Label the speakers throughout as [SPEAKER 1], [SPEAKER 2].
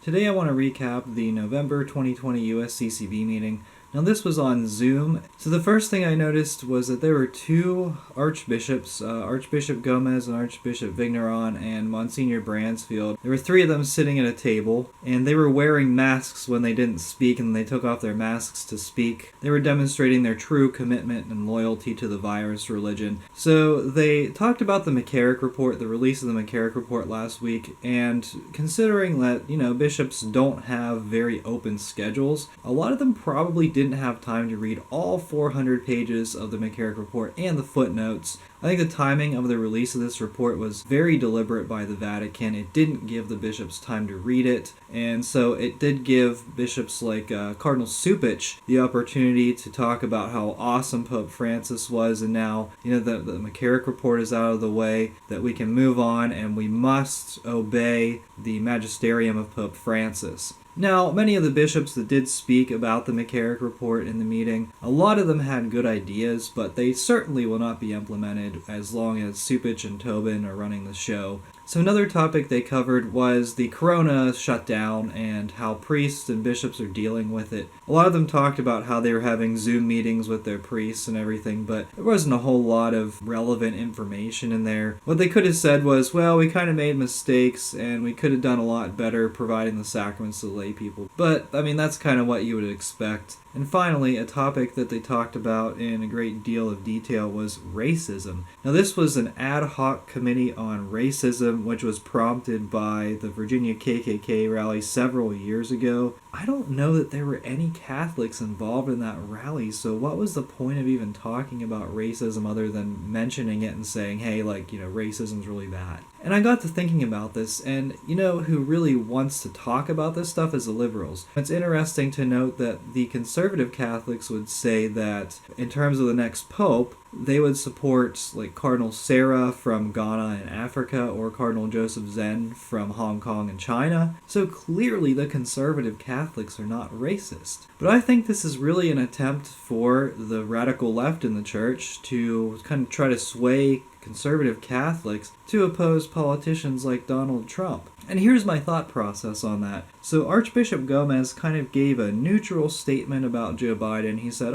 [SPEAKER 1] Today I want to recap the November 2020 USCCB meeting. Now this was on Zoom. So the first thing I noticed was that there were two archbishops, Archbishop Gomez and Archbishop Vigneron and Monsignor Bransfield. There were three of them sitting at a table, and they were wearing masks when they didn't speak, and they took off their masks to speak. They were demonstrating their true commitment and loyalty to the virus religion. So they talked about the McCarrick report, the release of the McCarrick report last week, and considering that, bishops don't have very open schedules, a lot of them probably didn't have time to read all 400 pages of the McCarrick report and the footnotes. I think the timing of the release of this report was very deliberate by the Vatican. It didn't give the bishops time to read it, and so it did give bishops like Cardinal Cupich the opportunity to talk about how awesome Pope Francis was, and now the McCarrick report is out of the way, that we can move on and we must obey the magisterium of Pope Francis. Now, many of the bishops that did speak about the McCarrick report in the meeting, a lot of them had good ideas, but they certainly will not be implemented as long as Cupich and Tobin are running the show. So another topic they covered was the corona shutdown and how priests and bishops are dealing with it. A lot of them talked about how they were having Zoom meetings with their priests and everything, but there wasn't a whole lot of relevant information in there. What they could have said was, well, we kind of made mistakes and we could have done a lot better providing the sacraments to lay people. But, that's kind of what you would expect. And finally, a topic that they talked about in a great deal of detail was racism. Now, this was an ad hoc committee on racism, which was prompted by the Virginia KKK rally several years ago. I don't know that there were any Catholics involved in that rally, so what was the point of even talking about racism other than mentioning it and saying, hey, racism's really bad? And I got to thinking about this, and who really wants to talk about this stuff is the liberals. It's interesting to note that the conservative Catholics would say that in terms of the next pope, they would support Cardinal Sarah from Ghana and Africa or Cardinal Joseph Zen from Hong Kong and China. So clearly the conservative Catholics are not racist. But I think this is really an attempt for the radical left in the church to kind of try to sway conservative Catholics to oppose politicians like Donald Trump. And here's my thought process on that. So Archbishop Gomez kind of gave a neutral statement about Joe Biden. He said,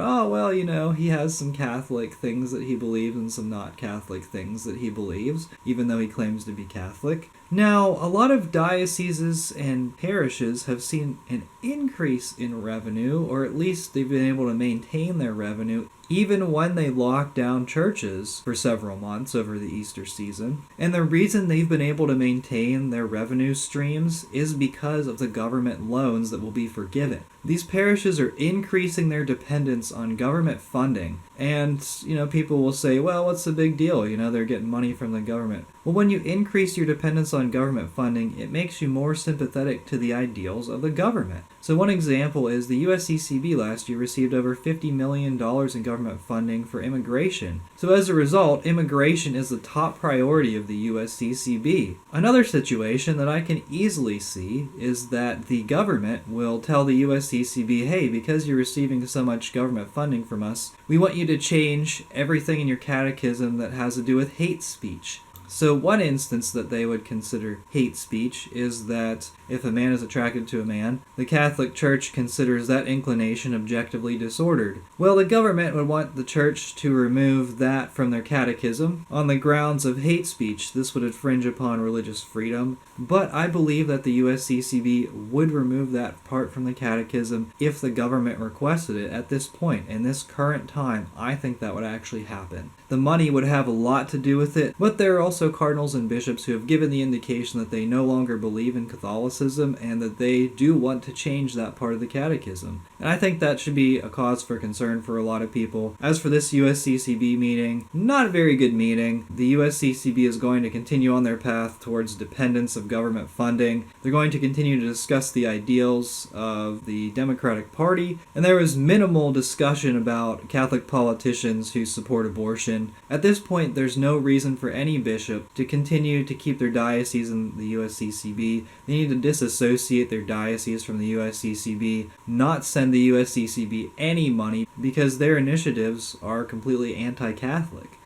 [SPEAKER 1] he has some Catholic things that he believes and some not Catholic things that he believes, even though he claims to be Catholic. Now, a lot of dioceses and parishes have seen an increase in revenue, or at least they've been able to maintain their revenue, even when they locked down churches for several months over the Easter season. And the reason they've been able to maintain their revenue streams is because of the government loans that will be forgiven. These parishes are increasing their dependence on government funding. And, people will say, well, what's the big deal? They're getting money from the government. Well, when you increase your dependence on government funding, it makes you more sympathetic to the ideals of the government. So one example is the USCCB last year received over $50 million in government funding for immigration. So as a result, immigration is the top priority of the USCCB. Another situation that I can easily see is that the government will tell the USCCB, hey, because you're receiving so much government funding from us, we want you to change everything in your catechism that has to do with hate speech. So one instance that they would consider hate speech is that if a man is attracted to a man, the Catholic Church considers that inclination objectively disordered. Well, the government would want the Church to remove that from their catechism on the grounds of hate speech. This would infringe upon religious freedom. But I believe that the USCCB would remove that part from the catechism if the government requested it at this point. In this current time, I think that would actually happen. The money would have a lot to do with it, but there are also cardinals and bishops who have given the indication that they no longer believe in Catholicism and that they do want to change that part of the catechism. And I think that should be a cause for concern for a lot of people. As for this USCCB meeting, not a very good meeting. The USCCB is going to continue on their path towards dependence of government funding. They're going to continue to discuss the ideals of the Democratic Party, and there was minimal discussion about Catholic politicians who support abortion. At this point, there's no reason for any bishop to continue to keep their diocese in the USCCB. They need to disassociate their diocese from the USCCB, not send the USCCB any money because their initiatives are completely anti-Catholic.